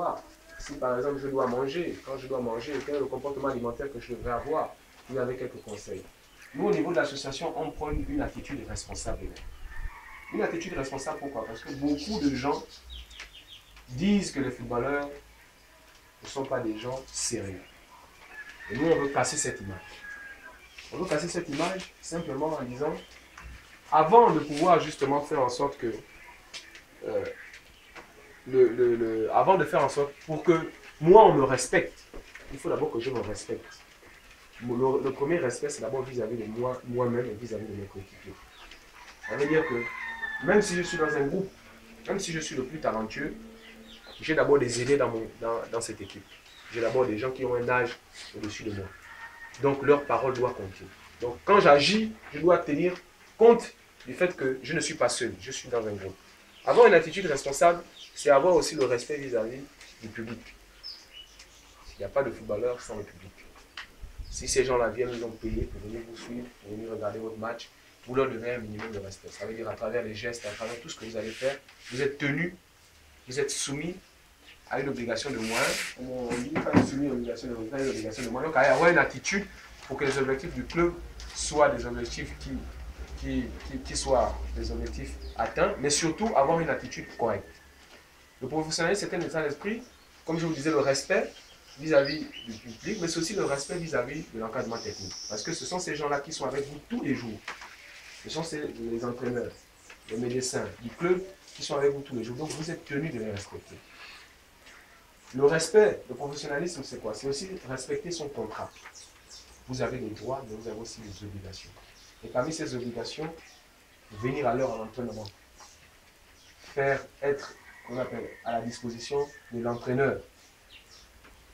savoir si par exemple je dois manger, quand je dois manger, quel est le comportement alimentaire que je devrais avoir. Vous avez quelques conseils. Nous, au niveau de l'association, on prône une attitude responsable. Une attitude responsable, pourquoi? Parce que beaucoup de gens disent que les footballeurs ne sont pas des gens sérieux. Et nous, on veut casser cette image. On veut casser cette image simplement en disant, avant de pouvoir justement faire en sorte que, avant de faire en sorte pour que moi on me respecte, il faut d'abord que je me respecte. Le premier respect, c'est d'abord vis-à-vis de moi-même et vis-à-vis de mes coéquipiers. Ça veut dire que même si je suis dans un groupe, même si je suis le plus talentueux, j'ai d'abord des aînés dans cette équipe. J'ai d'abord des gens qui ont un âge au-dessus de moi. Donc leur parole doit compter. Donc quand j'agis, je dois tenir compte du fait que je ne suis pas seul, je suis dans un groupe. Avoir une attitude responsable, c'est avoir aussi le respect vis-à-vis du public. Il n'y a pas de footballeur sans le public. Si ces gens-là viennent, ils ont payé pour venir vous suivre, pour venir regarder votre match, vous leur devez un minimum de respect. Ça veut dire à travers les gestes, à travers tout ce que vous allez faire, vous êtes tenu, vous êtes soumis à une obligation de moins. On dit pas soumis à une obligation de moins, une obligation de moins. Donc, il y a avoir une attitude pour que les objectifs du club soient des objectifs qui soient des objectifs atteints, mais surtout avoir une attitude correcte. Le professionnalisme, c'est un état d'esprit, comme je vous disais, le respect vis-à-vis du public, mais c'est aussi le respect vis-à-vis de l'encadrement technique. Parce que ce sont ces gens-là qui sont avec vous tous les jours. Ce sont les entraîneurs, les médecins du club qui sont avec vous tous les jours. Donc vous êtes tenus de les respecter. Le respect, le professionnalisme, c'est quoi? C'est aussi respecter son contrat. Vous avez des droits, mais vous avez aussi des obligations. Et parmi ces obligations, venir à l'heure à l'entraînement. Être, qu'on appelle, à la disposition de l'entraîneur.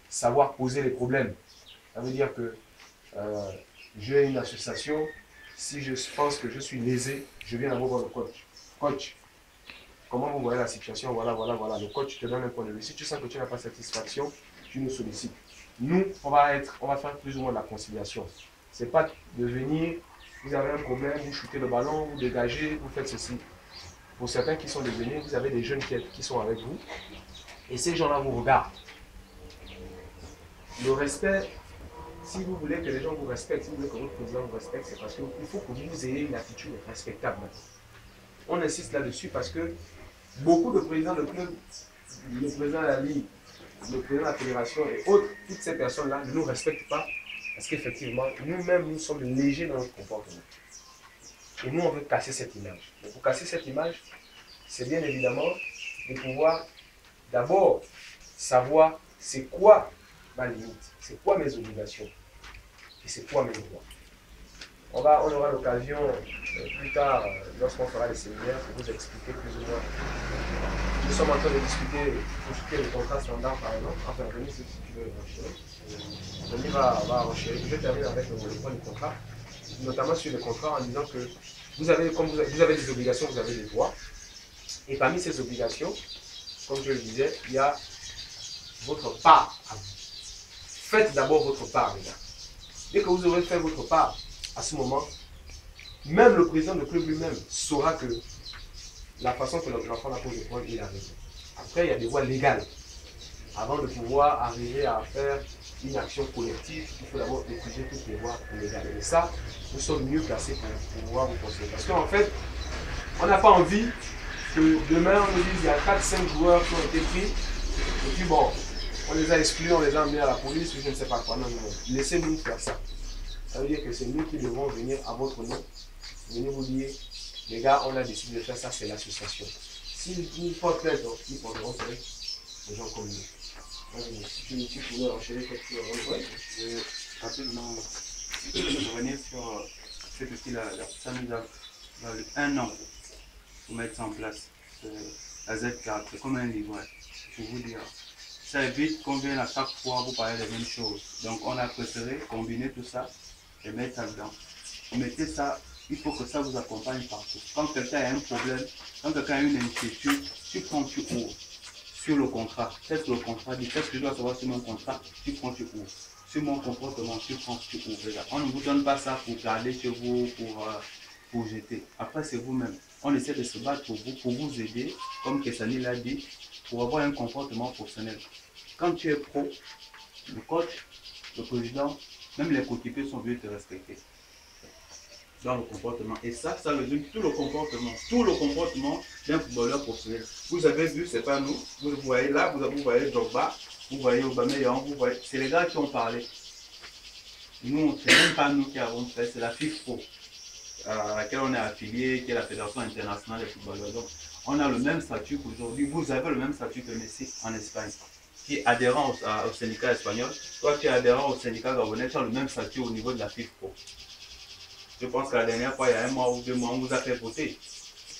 Savoir poser les problèmes. Ça veut dire que j'ai une association, si je pense que je suis lésé, je viens voir le coach. Coach, comment vous voyez la situation? Voilà. Le coach te donne un point de vue. Si tu sens que tu n'as pas satisfaction, tu nous sollicites. Nous, on va faire plus ou moins de la conciliation. Ce n'est pas de venir, vous avez un problème, vous shootez le ballon, vous dégagez, vous faites ceci. Pour certains qui sont devenus, vous avez des jeunes qui sont avec vous. Et ces gens-là vous regardent. Le respect, si vous voulez que les gens vous respectent, si vous voulez que votre président vous respecte, c'est parce qu'il faut que vous ayez une attitude respectable. On insiste là-dessus parce que beaucoup de présidents de club, le président de la Ligue, le président de la fédération et autres, toutes ces personnes-là ne nous respectent pas parce qu'effectivement, nous-mêmes, nous sommes légers dans notre comportement. Et nous, on veut casser cette image. Et pour casser cette image, c'est bien évidemment de pouvoir d'abord savoir c'est quoi ma limite, c'est quoi mes obligations et c'est quoi mes droits. On aura l'occasion plus tard, lorsqu'on fera les séminaires, de vous expliquer plus ou moins. Nous sommes en train de discuter pour ce qui est le contrat standard par exemple. Enfin, Rémi, si tu veux renchérir. Rémi va renchérir. Je termine avec le point du contrat, notamment sur le contrat en disant que vous avez des obligations, vous avez des droits. Et parmi ces obligations, comme je le disais, il y a votre part à vous. Faites d'abord votre part, les gars. Dès que vous aurez fait votre part, à ce moment, même le président du club lui-même saura que la façon que l'enfant la pose de point, il a raison. Après, il y a des voies légales. Avant de pouvoir arriver à faire une action collective, il faut d'abord étudier toutes les voies légales. Et ça, nous sommes mieux placés pour pouvoir vous conseiller. Parce qu'en fait, on n'a pas envie que demain on nous dise qu'il y a 4-5 joueurs qui ont été pris. Et puis bon, on les a exclus, on les a emmenés à la police, ou je ne sais pas quoi. Non. Laissez-nous faire ça. Ça veut dire que c'est nous qui devons venir à votre nom, venir vous dire, les gars, on a décidé de faire ça, c'est l'association. S'ils portent plainte, ils porteront plainte, les gens comme nous. Si tu pouvais enchaîner quelque chose, je vais rapidement revenir sur cet outil-là. Ça nous a valu 1 an pour mettre ça en place. La Z4, c'est comme un livret, pour vous dire. Ça évite qu'on vienne à chaque fois vous parler des mêmes choses. Donc on a préféré combiner tout ça et mettre ça dedans. Vous mettez ça, il faut que ça vous accompagne partout. Quand quelqu'un a un problème, quand quelqu'un a une inquiétude, tu prends, tu ouvres. Sur le contrat, qu'est-ce que le contrat dit? Qu'est-ce que je dois savoir sur mon contrat? Tu prends, tu ouvres. Sur mon comportement, tu prends, tu ouvres. On ne vous donne pas ça pour garder chez vous, pour jeter. Après, c'est vous-même. On essaie de se battre pour vous aider, comme Kessani l'a dit. pour avoir un comportement professionnel. Quand tu es pro, le coach, le président, même les coéquipiers sont obligés de te respecter dans le comportement. Et ça résume tout le comportement d'un footballeur professionnel. Vous avez vu, c'est pas nous. Vous voyez là, vous voyez Drogba, vous voyez Aubameyang, vous voyez, c'est les gars qui ont parlé. Nous, c'est même pas nous qui avons fait, c'est la FIFPro à laquelle on est affilié, qui est la Fédération internationale des footballeurs. Donc, on a le même statut qu'aujourd'hui. Vous avez le même statut que Messi en Espagne, qui est adhérent au syndicat espagnol. Toi, tu es adhérent au syndicat gabonais, tu as le même statut au niveau de la FIFPro. Je pense que la dernière fois, il y a 1 mois ou 2 mois, on vous a fait voter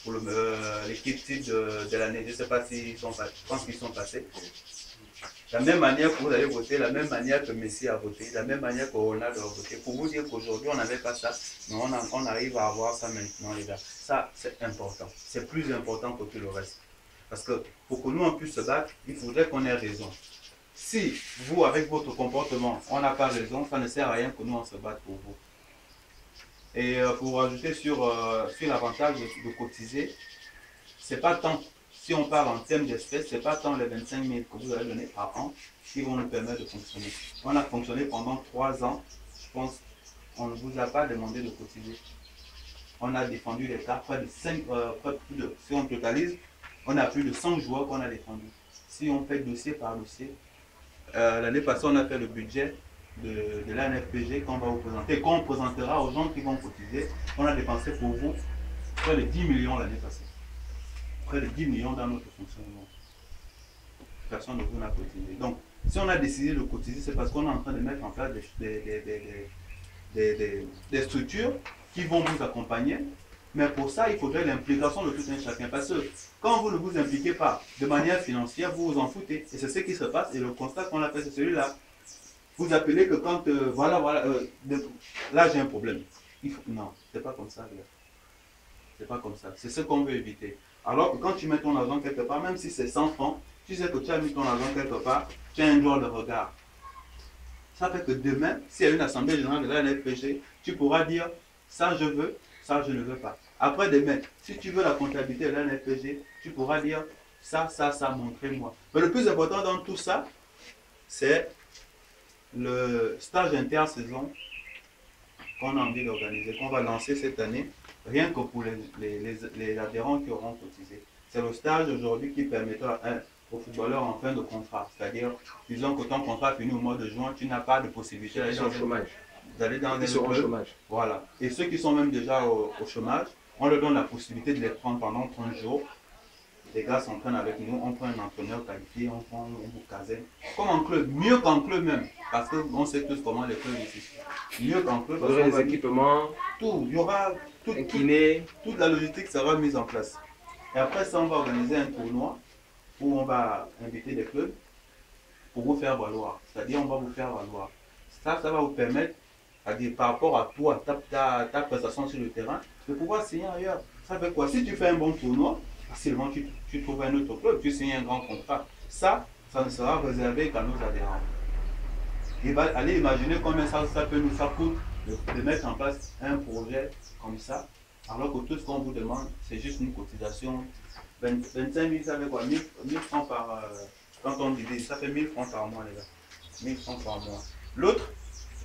pour l'équipe type de l'année. Je ne sais pas s'ils sont passés, je pense qu'ils sont passés. La même manière que vous allez voter, la même manière que Messi a voté, la même manière que Ronaldo a voté. Pour vous dire qu'aujourd'hui, on n'avait pas ça, mais on arrive à avoir ça maintenant, les gars. Ça, c'est important. C'est plus important que tout le reste. Parce que pour que nous, on puisse se battre, il faudrait qu'on ait raison. Si vous, avec votre comportement, on n'a pas raison, ça ne sert à rien que nous, on se batte pour vous. Et pour rajouter sur l'avantage de cotiser, c'est pas tant, si on parle en termes d'espèces, c'est pas tant les 25 000 que vous allez donner par an qui vont nous permettre de fonctionner. On a fonctionné pendant 3 ans, je pense, on ne vous a pas demandé de cotiser. On a défendu les cas, près de 5, si on totalise, on a plus de 100 joueurs qu'on a défendus. Si on fait dossier par dossier, l'année passée, on a fait le budget de l'ANFPG qu'on va vous présenter, qu'on présentera aux gens qui vont cotiser. On a dépensé pour vous près de 10 millions l'année passée. Près de 10 millions dans notre fonctionnement. Personne ne vous n'a cotisé. Donc, si on a décidé de cotiser, c'est parce qu'on est en train de mettre en place des structures qui vont vous accompagner. Mais pour ça, il faudrait l'implication de tout un chacun. Parce que quand vous ne vous impliquez pas de manière financière, vous vous en foutez. Et c'est ce qui se passe. Et le constat qu'on a fait, c'est celui-là. Vous appelez que quand, là j'ai un problème. Non, c'est pas comme ça, gars. C'est pas comme ça. C'est ce qu'on veut éviter. Alors que quand tu mets ton argent quelque part, même si c'est 100 francs, tu sais que tu as mis ton argent quelque part, tu as un droit de regard. Ça fait que demain, s'il y a une assemblée générale de la NFPG, tu pourras dire ça je veux, ça je ne veux pas. Après demain, si tu veux la comptabilité de la NFPG, tu pourras dire ça, montrez-moi. Mais le plus important dans tout ça, c'est le stage intersaison qu'on a envie d'organiser, qu'on va lancer cette année, rien que pour les adhérents qui auront cotisé. C'est le stage aujourd'hui qui permettra aux footballeurs en fin de contrat. C'est-à-dire, disons que ton contrat finit au mois de juin, tu n'as pas de possibilité d'aller dans le chômage. Voilà. Et ceux qui sont même déjà au chômage, on leur donne la possibilité de les prendre pendant 30 jours. Les gars s'entraînent avec nous, on prend un entraîneur qualifié, on prend une caserne. Comme en club, mieux qu'en club même. Parce qu'on sait tous comment les clubs ici. Mieux qu'en club. Il y aura des équipements, tout, il y aura tout, un kiné. Toute la logistique sera mise en place. Et après ça, on va organiser un tournoi où on va inviter des clubs pour vous faire valoir. C'est-à-dire, on va vous faire valoir. Ça va vous permettre, par rapport à toi, ta prestation sur le terrain, de pouvoir signer ailleurs. Ça fait quoi? Si tu fais un bon tournoi, facilement tu trouves un autre club, tu signes un grand contrat. Ça ne sera réservé qu'à nos adhérents. Et allez imaginer combien ça coûte de mettre en place un projet comme ça, alors que tout ce qu'on vous demande, c'est juste une cotisation. 25 000, ça fait quoi? 1000 francs par... quand on divise, ça fait 1000 francs par mois, les gars. 1000 francs par mois. L'autre,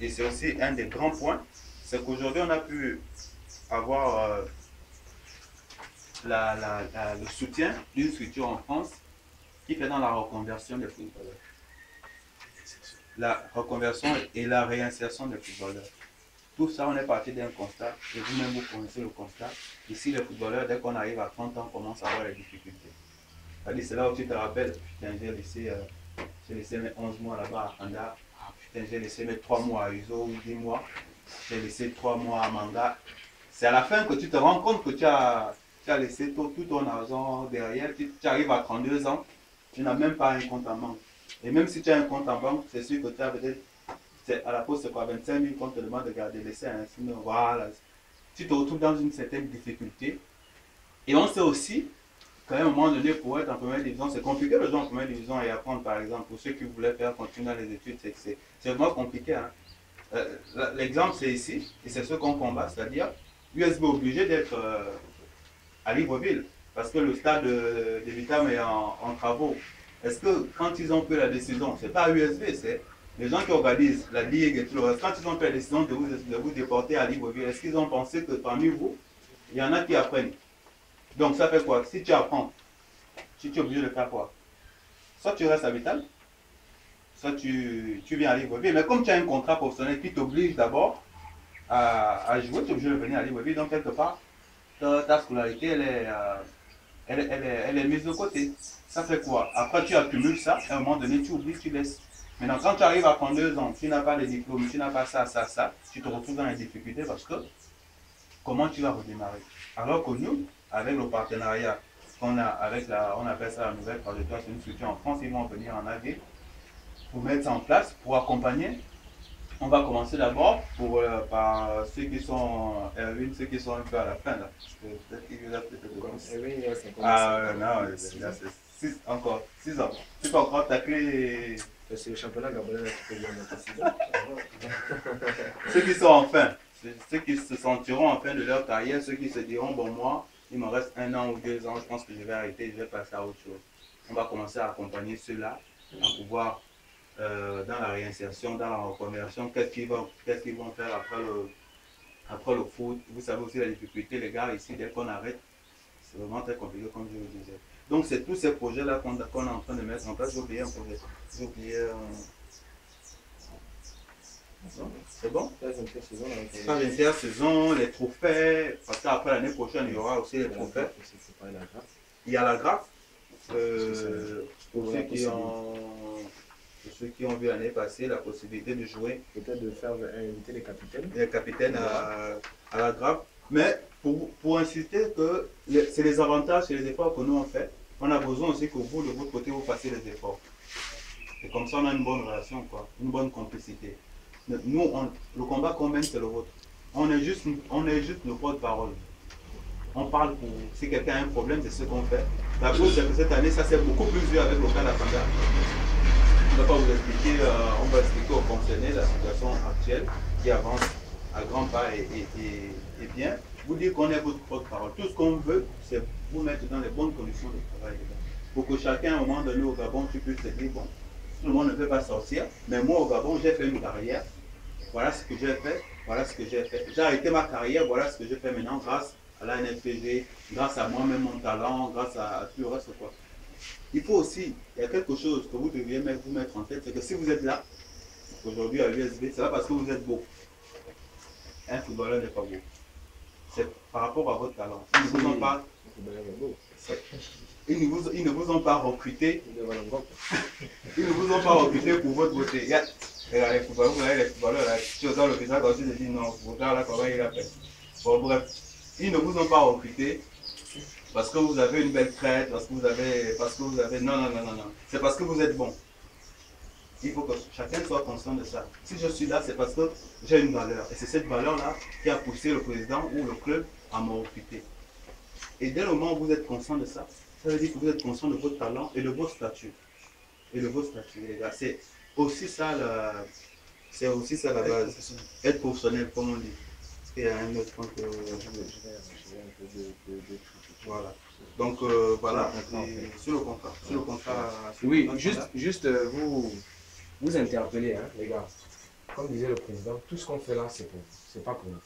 et c'est aussi un des grands points, c'est qu'aujourd'hui, on a pu avoir le soutien d'une structure en France qui fait dans la reconversion des footballeurs. La reconversion et la réinsertion des footballeurs. Tout ça, on est parti d'un constat, et vous-même vous connaissez le constat. Ici, les footballeurs, dès qu'on arrive à 30 ans, commencent à avoir des difficultés. C'est là où tu te rappelles, putain, j'ai laissé mes 11 mois là-bas à Kanda, putain, j'ai laissé mes 3 mois à Uzo, ou 10 mois, j'ai laissé 3 mois à Manga. C'est à la fin que tu te rends compte que tu as laissé tout ton argent derrière, tu arrives à 32 ans, tu n'as même pas un compte en banque. Et même si tu as un compte en banque, c'est sûr que tu as peut-être, à la pause c'est quoi, 25 000 qu'on te demande de garder, laisser un signe, voilà. Tu te retrouves dans une certaine difficulté. Et on sait aussi qu'à un moment donné, pour être en première division, c'est compliqué de jouer en première division et apprendre, par exemple, pour ceux qui voulaient faire continuer dans les études, c'est vraiment compliqué. Hein. L'exemple c'est ici, et c'est ce qu'on combat, c'est-à-dire USB obligé d'être à Libreville. parce que le stade de Vitam est en travaux. Est-ce que quand ils ont pris la décision, c'est pas USB, c'est les gens qui organisent la Ligue et tout le reste, quand ils ont pris la décision de vous déporter à Libreville, est-ce qu'ils ont pensé que parmi vous, il y en a qui apprennent? Donc ça fait quoi? Si tu apprends, si tu es obligé de faire quoi? Soit tu restes à Vital, soit tu viens à Libreville. Mais comme tu as un contrat professionnel qui t'oblige d'abord à jouer, tu es obligé de venir à Libreville. Donc quelque part, ta scolarité, elle est mise de côté. Ça fait quoi? Après, tu accumules ça, et à un moment donné, tu oublies, tu laisses. Maintenant, quand tu arrives à 32 ans, tu n'as pas les diplômes, tu n'as pas ça, tu te retrouves dans les difficultés parce que comment tu vas redémarrer? Alors que nous, avec le partenariat qu'on a avec on appelle ça la nouvelle trajectoire, c'est une structure en France, ils vont venir en AV pour mettre ça en place, pour accompagner. On va commencer d'abord par ceux qui sont Erwin, ceux qui sont un peu à la fin là. Peut-être qu'il y a peut-être ah non, là c'est 6 encore, 6 ans. Tu peux encore tacler. C'est le championnat gabonais qui peut gagner. Ceux qui sont en fin, ceux qui se sentiront en fin de leur carrière, ceux qui se diront bon moi, il me reste 1 an ou 2 ans, je pense que je vais arrêter, je vais passer à autre chose. On va commencer à accompagner ceux-là à pouvoir dans la réinsertion, dans la reconversion, qu'est-ce qu'ils vont faire après le foot. Vous savez aussi la difficulté, les gars, ici, dès qu'on arrête, c'est vraiment très compliqué, comme je vous disais. Donc, c'est tous ces projets-là qu'on est en train de mettre en place. J'ai oublié un projet. J'ai oublié. C'est bon? Pas l'intersaison, les trophées, parce qu'après l'année prochaine, il y aura aussi les trophées. Il y a la graphe. Pour ceux qui ont vu l'année passée la possibilité de jouer. Peut-être de faire inviter les capitaines. Les capitaines à la grappe. Mais pour insister que c'est les avantages, c'est les efforts que nous on fait. On a besoin aussi que vous, de votre côté, vous fassiez les efforts. Et comme ça, on a une bonne relation, quoi, une bonne complicité. Nous, le combat qu'on mène, c'est le vôtre. On est juste le porte-parole. On parle pour, si quelqu'un a un problème, c'est ce qu'on fait. La chose, c'est que cette année, ça s'est beaucoup plus vu avec le cas d'Afanda. On ne va pas vous expliquer, on va expliquer aux fonctionnaires la situation actuelle qui avance à grands pas et bien. Vous dire qu'on est votre porte-parole. Tout ce qu'on veut, c'est vous mettre dans les bonnes conditions de travail. Pour que chacun, à un moment donné au Gabon, tu puisses te dire, bon, tout le monde ne peut pas sortir, mais moi au Gabon, j'ai fait une carrière. Voilà ce que j'ai fait, voilà ce que j'ai fait. J'ai arrêté ma carrière, voilà ce que j'ai fait maintenant grâce à la NFPG, grâce à moi-même, mon talent, grâce à tout le reste. Quoi. Il faut aussi, il y a quelque chose que vous devriez vous mettre en tête, c'est que si vous êtes là, aujourd'hui à l'USB, c'est pas parce que vous êtes beau. Un footballeur n'est pas beau. C'est par rapport à votre talent. Ils ne vous ont pas, ils ne vous ont pas recruté. Ils ne vous ont pas recruté pour votre beauté. Regardez les footballeurs, vous voyez les footballeurs là, tu as le visage quand tu te dis non, vous là comment il a fait. Bon bref, ils ne vous ont pas recruté parce que vous avez une belle crête, parce que vous avez, non. C'est parce que vous êtes bon. Il faut que chacun soit conscient de ça. Si je suis là, c'est parce que j'ai une valeur. Et c'est cette valeur-là qui a poussé le président ou le club à me recruter. Et dès le moment où vous êtes conscient de ça, ça veut dire que vous êtes conscient de votre talent et de vos statuts. Et de vos statuts, les gars. C'est aussi ça la base. Être professionnel, comme on dit. Est-ce qu'il y a un autre point que voilà. Donc voilà, sur le contrat. Oui, juste vous interpellez, hein, les gars. Comme disait le président, tout ce qu'on fait là, c'est pas pour nous.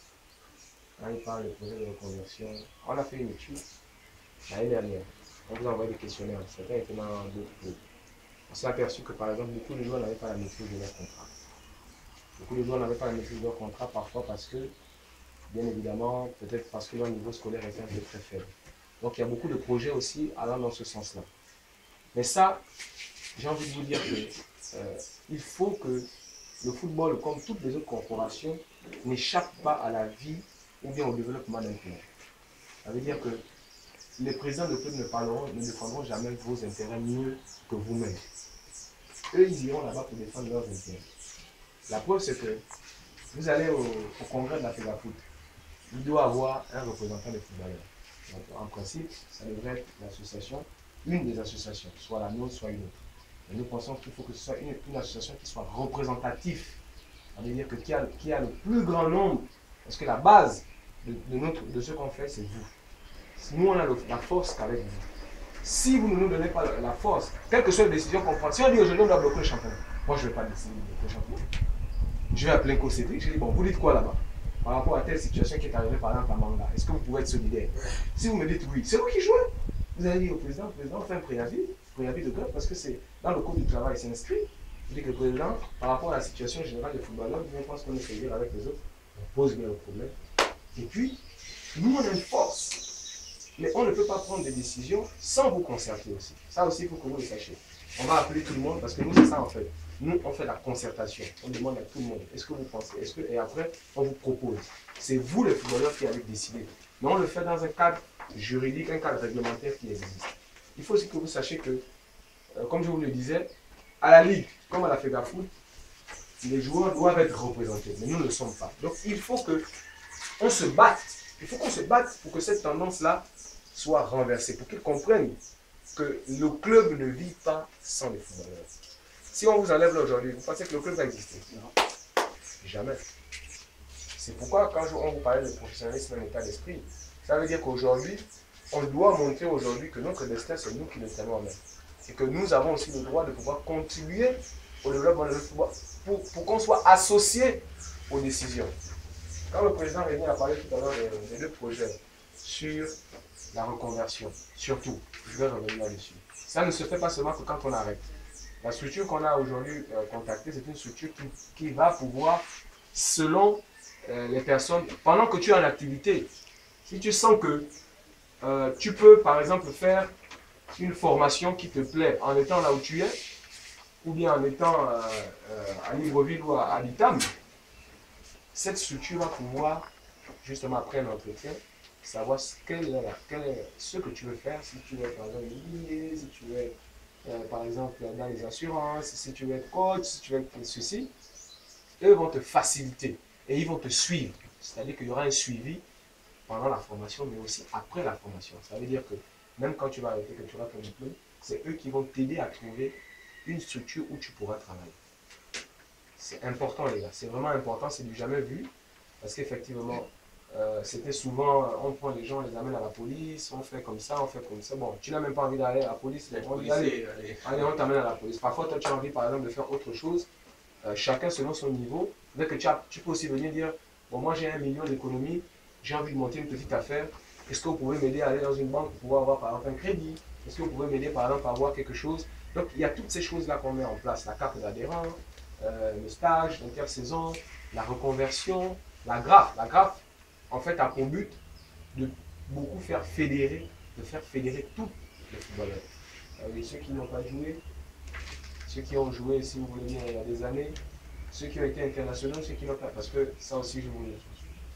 Quand il parle de projet de reconversion, on a fait une étude l'année dernière. On vous a envoyé des questionnaires, certains étaient dans d'autres clubs. On s'est aperçu que par exemple, beaucoup de joueurs n'avaient pas la maîtrise de leur contrat. Beaucoup de joueurs n'avaient pas la maîtrise de leur contrat, parfois parce que, bien évidemment, peut-être parce que leur niveau scolaire était un peu très faible. Donc il y a beaucoup de projets aussi allant dans ce sens-là. Mais ça, j'ai envie de vous dire qu'il faut que le football, comme toutes les autres corporations, n'échappe pas à la vie ou bien au développement d'un club. Ça veut dire que les présidents de club ne défendront jamais vos intérêts mieux que vous-même. Eux, ils iront là-bas pour défendre leurs intérêts. La preuve, c'est que vous allez au congrès de la FEGAFOOT. Il doit avoir un représentant des footballeurs. Donc, en principe, ça devrait être l'association, une des associations, soit la nôtre, soit une autre. Mais nous pensons qu'il faut que ce soit une association qui soit représentative. Ça veut dire que qui a le plus grand nombre, parce que la base de ce qu'on fait, c'est vous. Nous, on a la force qu'avec vous. Si vous ne nous donnez pas la force, quelle que soit la décision qu'on prend, si on dit aujourd'hui on doit bloquer le championnat, moi je ne vais pas décider de bloquer le championnat. Je vais appeler un coach Cédric, je dis bon, vous dites quoi là-bas par rapport à telle situation qui est arrivée par exemple à Manga? Est-ce que vous pouvez être solidaire? Si vous me dites oui, c'est vous qui jouez. Vous allez dire au président, fait un préavis de grève parce que c'est dans le code du travail, c'est inscrit. Je dis que le président, par rapport à la situation générale des footballeurs, je pense qu'on est solidaire avec les autres, on pose bien le problème. Et puis, nous on a une force. Mais on ne peut pas prendre des décisions sans vous concerter aussi. Ça aussi, il faut que vous le sachiez. On va appeler tout le monde parce que nous, c'est ça en fait. Nous, on fait la concertation. On demande à tout le monde. Est-ce que vous pensez? Et après, on vous propose. C'est vous, les footballeurs, qui avez décidé. Mais on le fait dans un cadre juridique, un cadre réglementaire qui existe. Il faut aussi que vous sachiez que, comme je vous le disais, à la Ligue, comme à la FEGAFOOT, les joueurs doivent être représentés. Mais nous ne le sommes pas. Donc, il faut qu'on se batte. Il faut qu'on se batte pour que cette tendance-là soit renversée, pour qu'ils comprennent que le club ne vit pas sans les footballeurs. Si on vous enlève là aujourd'hui, vous pensez que le club va exister? Non. Jamais. C'est pourquoi quand on vous parlait de professionnalisme en état d'esprit, ça veut dire qu'aujourd'hui, on doit montrer aujourd'hui que notre destin, c'est nous qui le tenons en main. Et que nous avons aussi le droit de pouvoir contribuer au développement de notre football pour qu'on soit associé aux décisions. Quand le président Rémi a parlé tout à l'heure des deux projets sur la reconversion, surtout, je vais revenir là-dessus. Ça ne se fait pas seulement que quand on arrête. La structure qu'on a aujourd'hui contactée, c'est une structure qui va pouvoir, selon les personnes, pendant que tu es en activité, si tu sens que tu peux, par exemple, faire une formation qui te plaît en étant là où tu es, ou bien en étant à Libreville ou à Habitam, cette structure va pouvoir, justement après un entretien, savoir ce que tu veux faire, si tu veux être par exemple immobilier, si tu veux être par exemple dans les assurances, si tu veux être coach, si tu veux être ceci. Eux vont te faciliter et ils vont te suivre. C'est-à-dire qu'il y aura un suivi pendant la formation, mais aussi après la formation. Ça veut dire que même quand tu vas arrêter, que tu auras ton diplôme, c'est eux qui vont t'aider à trouver une structure où tu pourras travailler. C'est important les gars, c'est vraiment important, c'est du jamais vu, parce qu'effectivement, c'était souvent, on prend les gens, on les amène à la police, on fait comme ça, bon, tu n'as même pas envie d'aller à la police, on dit allez, on t'amène à la police. Parfois, toi, tu as envie par exemple de faire autre chose, chacun selon son niveau, dès que tu peux aussi venir dire, bon, moi j'ai 1 million d'économies, j'ai envie de monter une petite affaire, est-ce que vous pouvez m'aider à aller dans une banque pour pouvoir avoir par exemple un crédit? Est-ce que vous pouvez m'aider par exemple à avoir quelque chose? Donc, il y a toutes ces choses-là qu'on met en place, la carte d'adhérent, le stage, l'intersaison, la reconversion, la grafe. La grafe, en fait, a pour but de beaucoup faire fédérer, tous les footballeurs. Ceux qui n'ont pas joué, ceux qui ont joué, si vous voulez dire, il y a des années, ceux qui ont été internationaux, ceux qui n'ont pas, parce que ça aussi, je vous le dis,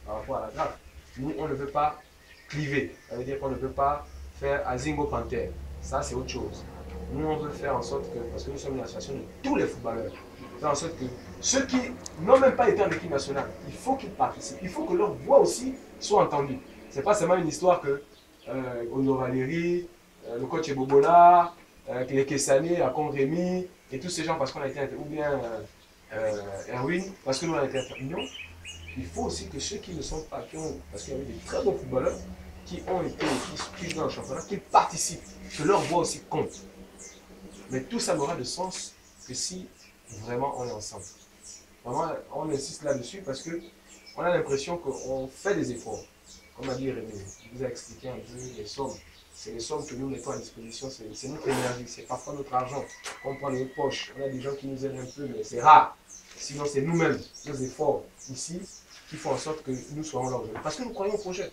par rapport à la grafe, nous, on ne veut pas cliver. Ça veut dire qu'on ne peut pas faire Azingo Panther. Ça, c'est autre chose. Nous, on veut faire en sorte que, parce que nous sommes une association de tous les footballeurs, faire en sorte que ceux qui n'ont même pas été en équipe nationale, il faut qu'ils participent. Il faut que leur voix aussi soit entendue. Ce n'est pas seulement une histoire que Ono Valéry, le coach Bobola, les Kessani, Akon Rémi, et tous ces gens parce qu'on a été ou bien Erwin, parce que nous on a été non. Il faut aussi que ceux qui ne sont pas, parce qu'il y avait des très bons footballeurs qui ont été, qui jouent dans le championnat, qu'ils participent, que leur voix aussi compte. Mais tout ça n'aura de sens que si vraiment on est ensemble. Vraiment, on insiste là-dessus parce qu'on a l'impression qu'on fait des efforts. Comme a dit Rémi, je vous ai expliqué un peu les sommes. C'est les sommes que nous mettons à disposition, c'est notre énergie, c'est parfois notre argent qu'on prend de notre poche. On a des gens qui nous aident un peu, mais c'est rare. Sinon, c'est nous-mêmes, nos efforts ici, qui font en sorte que nous soyons là aujourd'hui. Parce que nous croyons au projet.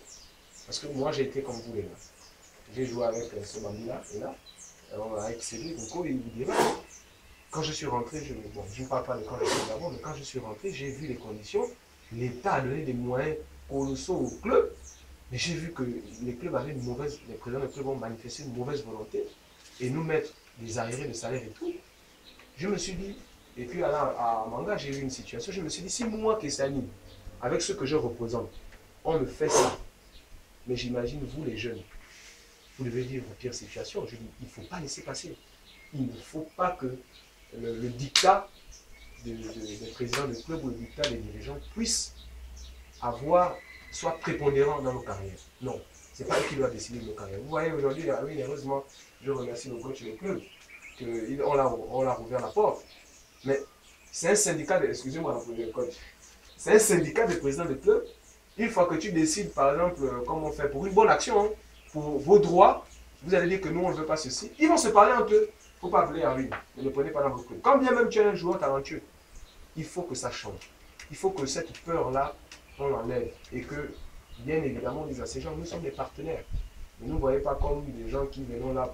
Parce que moi, j'ai été comme vous les gars. J'ai joué avec ce bambou-là, et là, avec Cédric, il vous dira, quand je suis rentré, je ne parle pas de quand je suis d'abord, mais quand je suis rentré, j'ai vu les conditions. L'État a donné des moyens colossaux au club, mais j'ai vu que les clubs avaient les présidents des clubs ont manifesté une mauvaise volonté et nous mettre des arriérés de salaire et tout. Je me suis dit, et puis à Manga, j'ai eu une situation, je me suis dit, si moi, Kessani, avec ce que je représente, on me fait ça, mais j'imagine vous les jeunes, vous devez vivre une pire situation. Je dis, il ne faut pas laisser passer. Il ne faut pas que le dictat des présidents de club ou le dictat des dirigeants puisse soit prépondérant dans nos carrières. Non. C'est pas eux qui doivent décider de nos carrières. Vous voyez aujourd'hui, oui, heureusement, je remercie le coach et le club, qu'on l'a rouvert la porte. Mais c'est un syndicat, excusez-moi le coach, c'est un syndicat de présidents de club. Une fois que tu décides, par exemple, comment on fait pour une bonne action, hein, pour vos droits, vous allez dire que nous, on ne veut pas ceci. Ils vont se parler entre eux. Il ne faut pas appeler Harvey. Ne le prenez pas dans votre club. Quand bien même tu es un joueur talentueux, il faut que ça change. Il faut que cette peur-là, on l'enlève. Et que, bien évidemment, on dise à ces gens, nous sommes des partenaires. Ne nous voyez pas comme des gens qui viennent là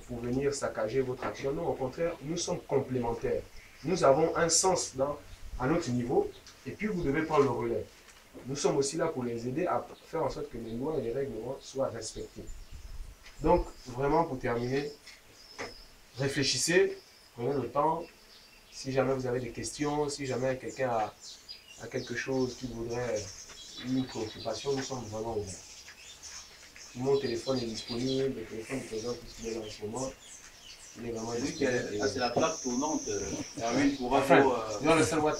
pour venir saccager votre action. Non, au contraire, nous sommes complémentaires. Nous avons un sens à notre niveau, et puis vous devez prendre le relais. Nous sommes aussi là pour les aider à faire en sorte que les lois et les règlements soient respectés. Donc, vraiment, pour terminer, réfléchissez, prenez le temps. Si jamais vous avez des questions, si jamais quelqu'un a quelque chose qui voudrait une préoccupation, nous sommes vraiment ouverts. Mon téléphone est disponible, le téléphone présent qui se met en ce moment. Il est vraiment disponible. C'est la plaque tournante. Enfin, you understand what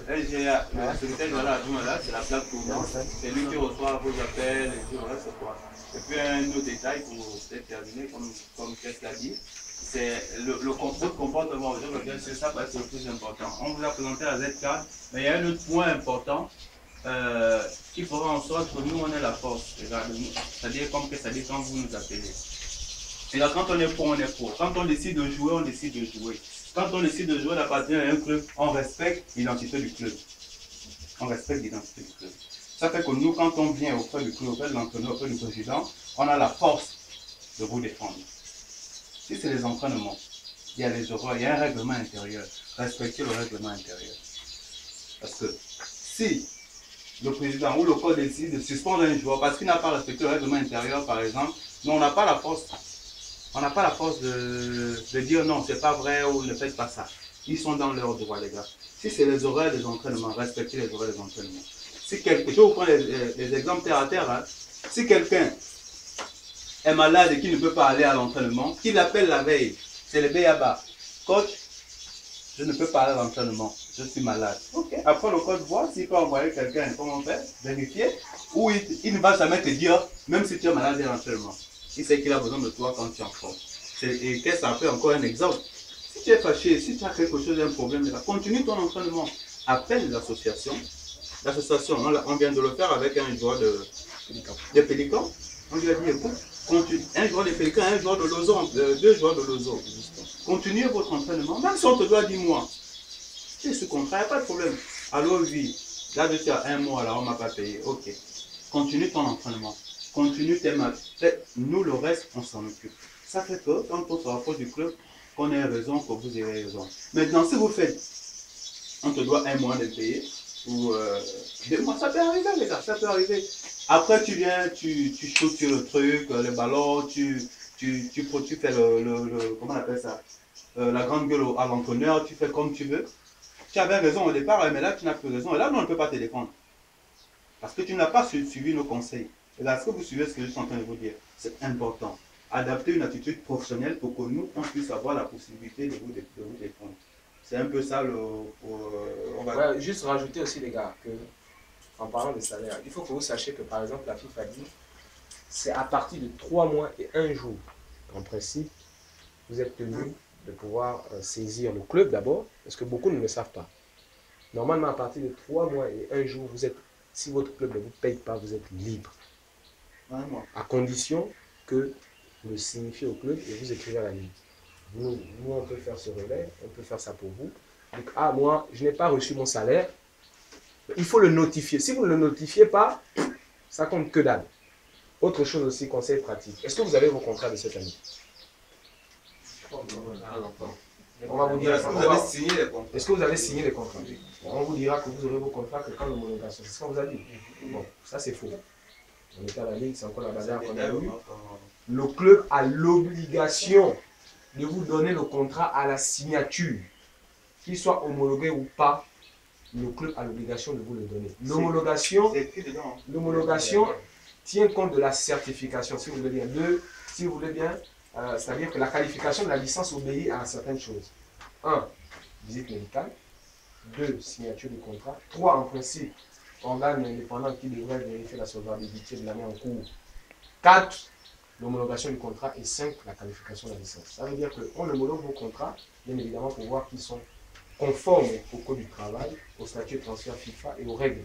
LGA, le secrétaire de là, c'est la plaque tournante. C'est lui qui reçoit vos appels, et tout, c'est quoi. Et puis un autre détail pour peut-être terminer, comme Kess l'a dit, c'est le comportement. C'est ça parce que c'est le plus important. On vous a présenté la Z4, mais il y a un autre point important qui fera en sorte que nous, on ait la force. C'est-à-dire comme Kess a dit, quand vous nous appelez. Et là, quand on est pro, on est pro. Quand on décide de jouer, on décide de jouer. Quand on décide de jouer, d'appartenir à un club, on respecte l'identité du club. On respecte l'identité du club. Ça fait que nous, quand on vient auprès du club, auprès de l'entraîneur, auprès du président, on a la force de vous défendre. Si c'est les entraînements, il y a les horreurs, il y a un règlement intérieur. Respectez le règlement intérieur. Parce que si le président ou le coach décide de suspendre un joueur parce qu'il n'a pas respecté le règlement intérieur, par exemple, nous, on n'a pas la force. On n'a pas la force de dire non, c'est pas vrai ou ne faites pas ça. Ils sont dans leurs droits, les gars. Si c'est les horaires des entraînements, respectez les horaires des entraînements. Si quelqu'un, je vous prends les exemples terre à terre. Hein. Si quelqu'un est malade et qu'il ne peut pas aller à l'entraînement, qu'il appelle la veille, c'est le BABA. Coach, je ne peux pas aller à l'entraînement, je suis malade. Okay. Après, le coach voit s'il peut envoyer quelqu'un, comment faire, vérifier, ou il ne va jamais te dire, même si tu es malade à l'entraînement. Il sait qu'il a besoin de toi quand tu es en forme. Et qu'est-ce que ça fait encore un exemple? Si tu es fâché, si tu as quelque chose, un problème, continue ton entraînement. Appelle l'association. L'association, on vient de le faire avec un joueur de Pélican. On lui a dit, écoute, un joueur de Pélican, un joueur de Lozo, deux joueurs de Lozo. Continuez votre entraînement, même si on te doit 10 mois. Tu es sous contrat, il n'y a pas de problème. Alors oui, là tu as un mois, là on ne m'a pas payé. Ok. Continue ton entraînement. Continue tes matchs. Nous, le reste, on s'en occupe. Ça fait que, quand on se rapproche du club, qu'on ait raison, que vous ayez raison. Maintenant, si vous faites, on te doit un mois de payer, ou 2 mois, ça peut arriver, les gars, ça peut arriver. Après, tu viens, tu shootes sur le truc, le ballon, tu fais comment on appelle ça, la grande gueule à l'entraîneur, tu fais comme tu veux. Tu avais raison au départ, mais là, tu n'as plus raison. Et là, on ne peut pas te défendre. Parce que tu n'as pas suivi nos conseils. Et là, est-ce que vous suivez ce que je suis en train de vous dire? C'est important. Adapter une attitude professionnelle pour que nous, on puisse avoir la possibilité de vous défendre. C'est un peu ça on va... Ouais, juste rajouter aussi, les gars, que en parlant de salaire, il faut que vous sachiez que, par exemple, la FIFA dit c'est à partir de 3 mois et 1 jour. En principe, vous êtes tenu de pouvoir saisir le club d'abord, parce que beaucoup ne le savent pas. Normalement, à partir de 3 mois et 1 jour, si votre club ne vous paye pas, vous êtes libre. À condition que vous le signifiez au club et vous écrivez à la ligne. Nous, on peut faire ce relais, on peut faire ça pour vous. Donc, ah, moi, je n'ai pas reçu mon salaire. Il faut le notifier. Si vous ne le notifiez pas, ça compte que dalle. Autre chose aussi, conseil pratique. Est-ce que vous avez vos contrats de cette année? On va vous dire. Est-ce que vous avez signé les contrats? Est-ce que vous avez signé les contrats? On vous dira que vous aurez vos contrats que quand l'homologation. C'est ce qu'on vous a dit. Bon, ça c'est faux. On était à la ligue, c'est encore la bagarre qu'on a eue. Le club a l'obligation de vous donner le contrat à la signature. Qu'il soit homologué ou pas, le club a l'obligation de vous le donner. L'homologation tient compte de la certification, si vous voulez bien. Si vous voulez bien, c'est-à-dire que la qualification de la licence obéit à certaines choses. 1, visite médicale. 2, signature du contrat. 3, en principe, organe indépendant qui devrait vérifier la solvabilité de l'année en cours. 4, l'homologation du contrat. Et 5, la qualification de la licence. Ça veut dire qu'on homologue vos contrats, bien évidemment, pour voir qu'ils sont conformes au code du travail, au statut de transfert FIFA et aux règles.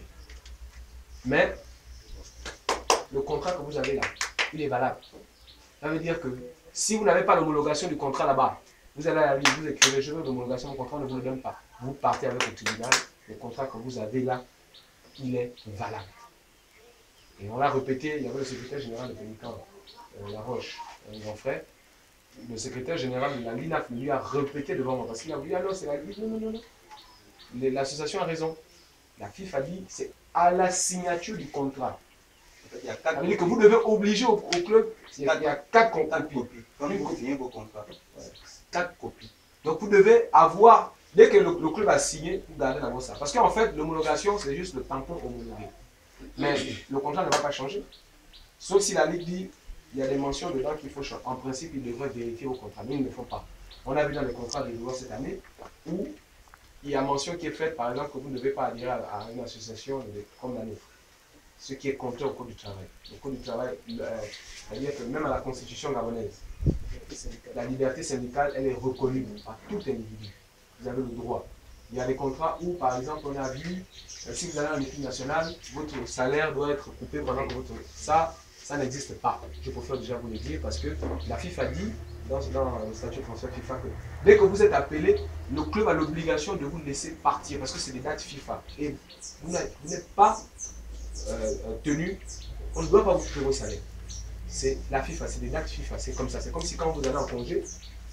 Mais le contrat que vous avez là, il est valable. Ça veut dire que si vous n'avez pas l'homologation du contrat là-bas, vous allez à la ville, vous écrivez, je veux l'homologation, mon contrat ne vous le donne pas. Vous partez avec le tribunal, le contrat que vous avez là, il est valable. Et on l'a répété, il y avait le secrétaire général de Pénican, Laroche, un grand frère. Le secrétaire général de la LINAF lui a répété devant moi, parce qu'il a dit, ah non, c'est la LINAF, non. L'association a raison. La FIFA a dit, c'est à la signature du contrat. Il y a 4 copies. Que vous devez obliger au club, il y a 4 copies. Quand vous signez vos contrats. 4 copies. Donc vous devez avoir, dès que le club a signé, vous gardez d'abord ça. Parce qu'en fait, l'homologation, c'est juste le tampon homologué. Mais le contrat ne va pas changer. Sauf si la Ligue dit, il y a des mentions dedans qu'il faut changer. En principe, ils devraient vérifier au contrat, mais ils ne le font pas. On a vu dans le contrat des joueurs cette année où il y a mention qui est faite, par exemple, que vous ne devez pas adhérer à une association comme la nôtre. Ce qui est contraire au Code du travail. Le Code du travail, c'est-à-dire que même à la Constitution gabonaise, la liberté syndicale, elle est reconnue par tout individu. Vous avez le droit. Il y a des contrats où, par exemple, on a vu, si vous allez en équipe nationale, votre salaire doit être coupé pendant que votre... Ça n'existe pas. Je préfère déjà vous le dire parce que la FIFA dit, dans le statut de transfert FIFA, que dès que vous êtes appelé, le club a l'obligation de vous laisser partir parce que c'est des dates FIFA. Et vous n'êtes pas tenu, on ne doit pas vous couper vos salaires. C'est la FIFA, c'est des dates FIFA, c'est comme ça. C'est comme si quand vous allez en congé,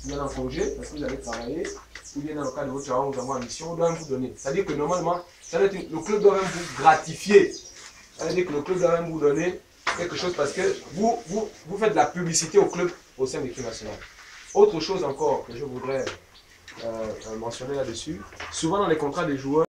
vous allez en congé parce que vous allez travailler, ou bien dans le cas de votre travail, vous avez en mission, on doit même vous donner. C'est-à-dire que normalement, le club doit même vous gratifier. C'est-à-dire que le club doit même vous donner quelque chose parce que vous faites de la publicité au club au sein de l'équipe nationale. Autre chose encore que je voudrais mentionner là-dessus, souvent dans les contrats des joueurs,